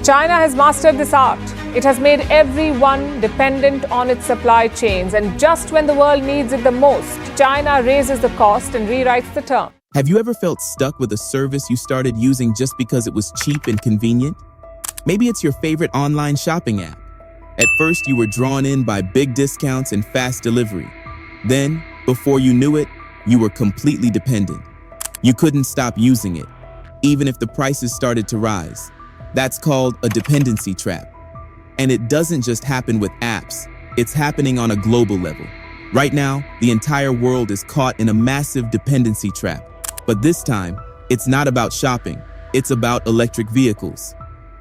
China has mastered this art. It has made everyone dependent on its supply chains. And just when the world needs it the most, China raises the cost and rewrites the term. Have you ever felt stuck with a service you started using just because it was cheap and convenient? Maybe it's your favorite online shopping app. At first, you were drawn in by big discounts and fast delivery. Then, before you knew it, you were completely dependent. You couldn't stop using it, even if the prices started to rise. That's called a dependency trap. And it doesn't just happen with apps, it's happening on a global level. Right now, the entire world is caught in a massive dependency trap. But this time, it's not about shopping, it's about electric vehicles.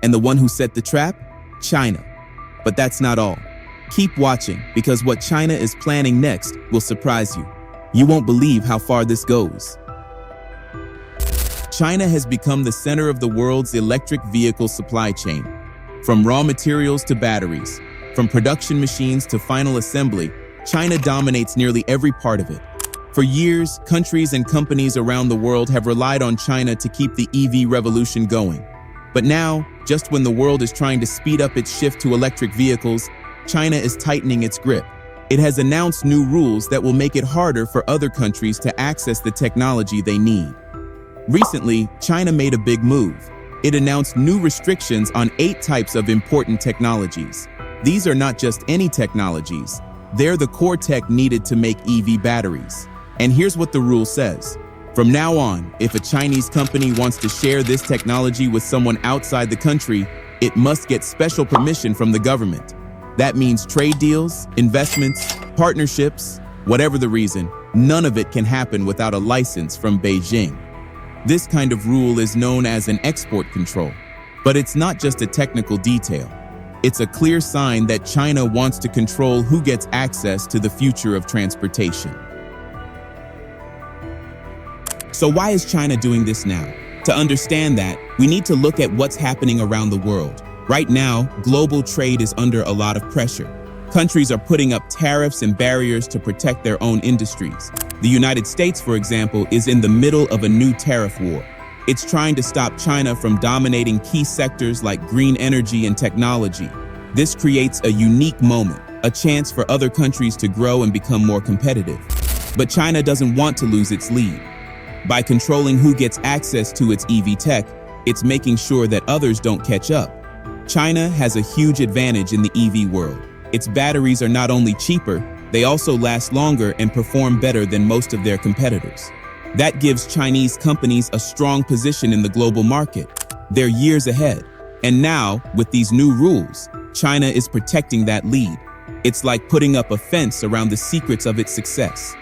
And the one who set the trap? China. But that's not all. Keep watching, because what China is planning next will surprise you. You won't believe how far this goes. China has become the center of the world's electric vehicle supply chain. From raw materials to batteries, from production machines to final assembly, China dominates nearly every part of it. For years, countries and companies around the world have relied on China to keep the EV revolution going. But now, just when the world is trying to speed up its shift to electric vehicles, China is tightening its grip. It has announced new rules that will make it harder for other countries to access the technology they need. Recently, China made a big move. It announced new restrictions on 8 types of important technologies. These are not just any technologies. They're the core tech needed to make EV batteries. And here's what the rule says. From now on, if a Chinese company wants to share this technology with someone outside the country, it must get special permission from the government. That means trade deals, investments, partnerships, whatever the reason, none of it can happen without a license from Beijing. This kind of rule is known as an export control. But it's not just a technical detail. It's a clear sign that China wants to control who gets access to the future of transportation. So why is China doing this now? To understand that, we need to look at what's happening around the world. Right now, global trade is under a lot of pressure. Countries are putting up tariffs and barriers to protect their own industries. The United States, for example, is in the middle of a new tariff war. It's trying to stop China from dominating key sectors like green energy and technology. This creates a unique moment, a chance for other countries to grow and become more competitive. But China doesn't want to lose its lead. By controlling who gets access to its EV tech, it's making sure that others don't catch up. China has a huge advantage in the EV world. Its batteries are not only cheaper, they also last longer and perform better than most of their competitors. That gives Chinese companies a strong position in the global market. They're years ahead. And now, with these new rules, China is protecting that lead. It's like putting up a fence around the secrets of its success.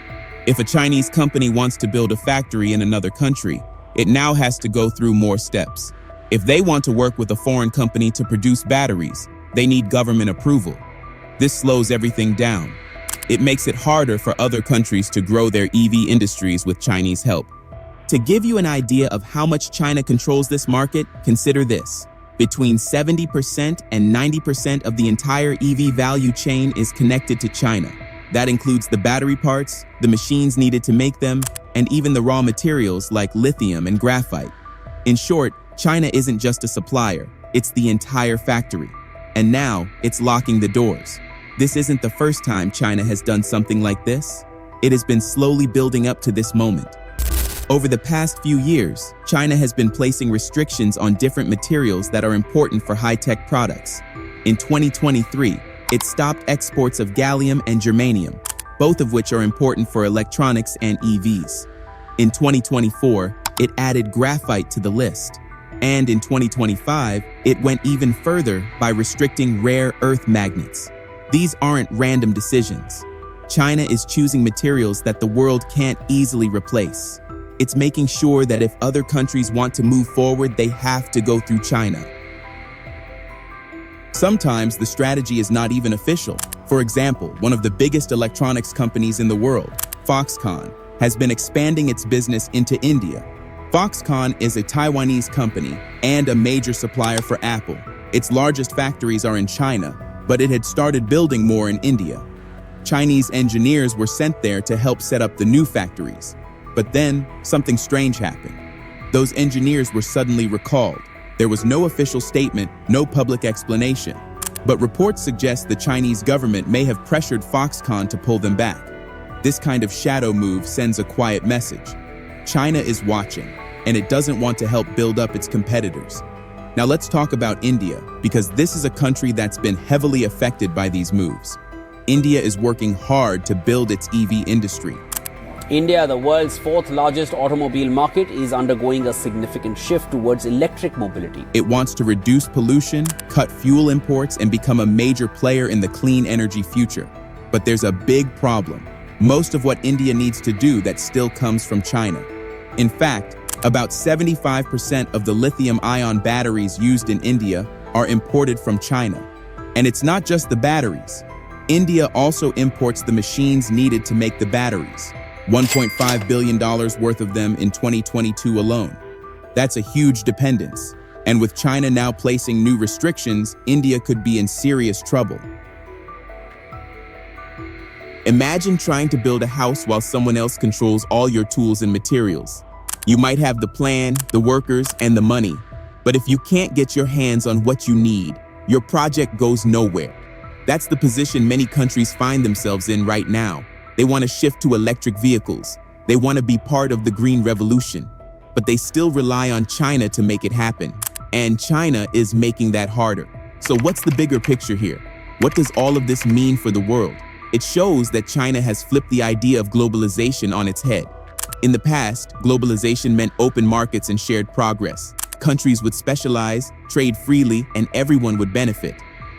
If a Chinese company wants to build a factory in another country, it now has to go through more steps. If they want to work with a foreign company to produce batteries, they need government approval. This slows everything down. It makes it harder for other countries to grow their EV industries with Chinese help. To give you an idea of how much China controls this market, consider this. Between 70% and 90% of the entire EV value chain is connected to China. That includes the battery parts, the machines needed to make them, and even the raw materials like lithium and graphite. In short, China isn't just a supplier, it's the entire factory. And now, it's locking the doors. This isn't the first time China has done something like this. It has been slowly building up to this moment. Over the past few years, China has been placing restrictions on different materials that are important for high-tech products. In 2023, it stopped exports of gallium and germanium, both of which are important for electronics and EVs. In 2024, it added graphite to the list. And in 2025, it went even further by restricting rare earth magnets. These aren't random decisions. China is choosing materials that the world can't easily replace. It's making sure that if other countries want to move forward, they have to go through China. Sometimes the strategy is not even official. For example, one of the biggest electronics companies in the world, Foxconn, has been expanding its business into India. Foxconn is a Taiwanese company and a major supplier for Apple. Its largest factories are in China, but it had started building more in India. Chinese engineers were sent there to help set up the new factories. But then, something strange happened. Those engineers were suddenly recalled. There was no official statement, no public explanation. But reports suggest the Chinese government may have pressured Foxconn to pull them back. This kind of shadow move sends a quiet message. China is watching, and it doesn't want to help build up its competitors. Now let's talk about India, because this is a country that's been heavily affected by these moves. India is working hard to build its EV industry. India, the world's fourth largest automobile market, is undergoing a significant shift towards electric mobility. It wants to reduce pollution, cut fuel imports, and become a major player in the clean energy future. But there's a big problem. Most of what India needs to do that still comes from China. In fact, about 75% of the lithium-ion batteries used in India are imported from China. And it's not just the batteries. India also imports the machines needed to make the batteries. $1.5 billion worth of them in 2022 alone. That's a huge dependence. And with China now placing new restrictions, India could be in serious trouble. Imagine trying to build a house while someone else controls all your tools and materials. You might have the plan, the workers, and the money. But if you can't get your hands on what you need, your project goes nowhere. That's the position many countries find themselves in right now. They want to shift to electric vehicles. They want to be part of the green revolution. But they still rely on China to make it happen. And China is making that harder. So what's the bigger picture here? What does all of this mean for the world? It shows that China has flipped the idea of globalization on its head. In the past, globalization meant open markets and shared progress. Countries would specialize, trade freely, and everyone would benefit.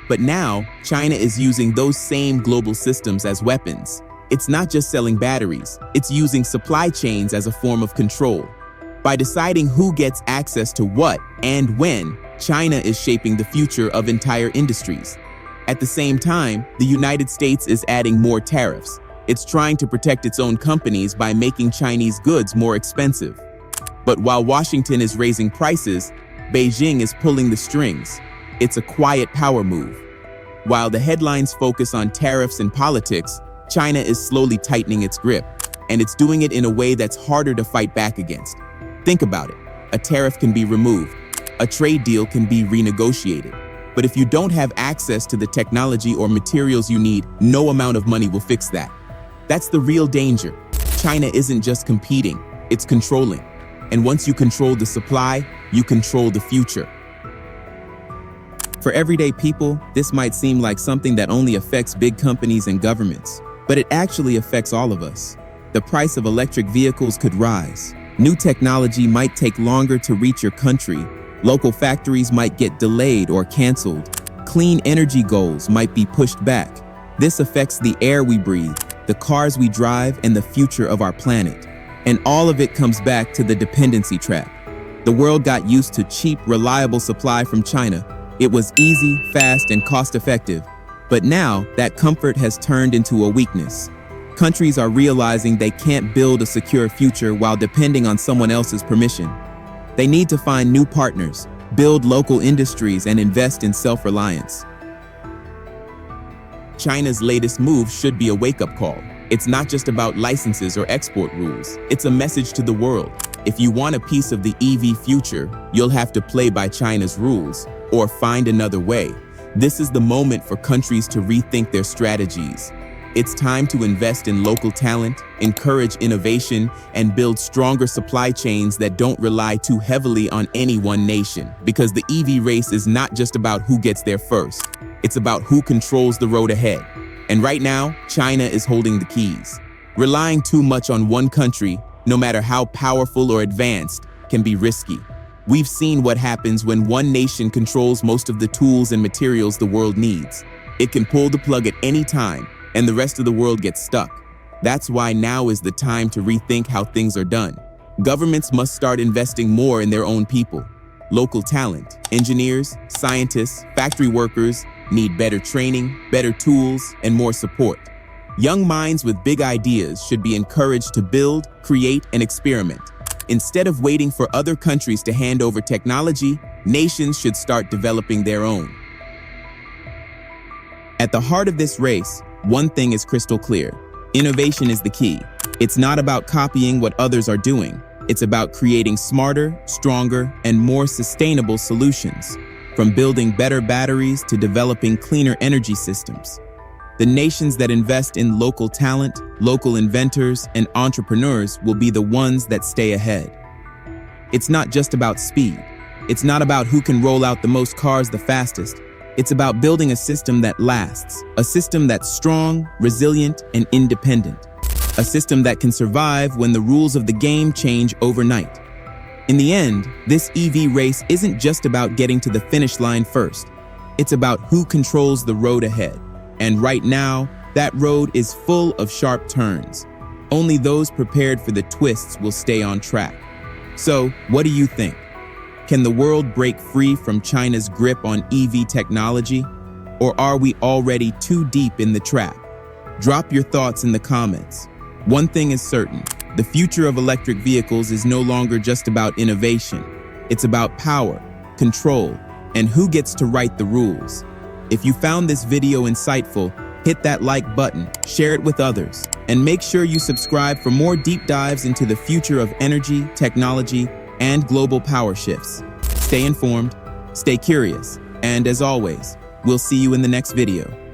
But now, China is using those same global systems as weapons. It's not just selling batteries, it's using supply chains as a form of control. By deciding who gets access to what and when, China is shaping the future of entire industries. At the same time, the United States is adding more tariffs. It's trying to protect its own companies by making Chinese goods more expensive. But while Washington is raising prices, Beijing is pulling the strings. It's a quiet power move. While the headlines focus on tariffs and politics, China is slowly tightening its grip, and it's doing it in a way that's harder to fight back against. Think about it. A tariff can be removed. A trade deal can be renegotiated. But if you don't have access to the technology or materials you need, no amount of money will fix that. That's the real danger. China isn't just competing, it's controlling. And once you control the supply, you control the future. For everyday people, this might seem like something that only affects big companies and governments, but it actually affects all of us. The price of electric vehicles could rise. New technology might take longer to reach your country. Local factories might get delayed or canceled. Clean energy goals might be pushed back. This affects the air we breathe, the cars we drive, and the future of our planet. And all of it comes back to the dependency trap. The world got used to cheap, reliable supply from China. It was easy, fast, and cost-effective. But now, that comfort has turned into a weakness. Countries are realizing they can't build a secure future while depending on someone else's permission. They need to find new partners, build local industries, and invest in self-reliance. China's latest move should be a wake-up call. It's not just about licenses or export rules. It's a message to the world. If you want a piece of the EV future, you'll have to play by China's rules or find another way. This is the moment for countries to rethink their strategies. It's time to invest in local talent, encourage innovation, and build stronger supply chains that don't rely too heavily on any one nation. Because the EV race is not just about who gets there first. It's about who controls the road ahead. And right now, China is holding the keys. Relying too much on one country, no matter how powerful or advanced, can be risky. We've seen what happens when one nation controls most of the tools and materials the world needs. It can pull the plug at any time, and the rest of the world gets stuck. That's why now is the time to rethink how things are done. Governments must start investing more in their own people. Local talent, engineers, scientists, factory workers need better training, better tools, and more support. Young minds with big ideas should be encouraged to build, create, and experiment. Instead of waiting for other countries to hand over technology, nations should start developing their own. At the heart of this race, one thing is crystal clear. Innovation is the key. It's not about copying what others are doing. It's about creating smarter, stronger, and more sustainable solutions, from building better batteries to developing cleaner energy systems. The nations that invest in local talent, local inventors, and entrepreneurs will be the ones that stay ahead. It's not just about speed. It's not about who can roll out the most cars the fastest. It's about building a system that lasts, a system that's strong, resilient, and independent, a system that can survive when the rules of the game change overnight. In the end, this EV race isn't just about getting to the finish line first. It's about who controls the road ahead. And right now, that road is full of sharp turns. Only those prepared for the twists will stay on track. So, what do you think? Can the world break free from China's grip on EV technology? Or are we already too deep in the trap? Drop your thoughts in the comments. One thing is certain, the future of electric vehicles is no longer just about innovation. It's about power, control, and who gets to write the rules. If you found this video insightful, hit that like button, share it with others, and make sure you subscribe for more deep dives into the future of energy, technology, and global power shifts. Stay informed, stay curious, and as always, we'll see you in the next video.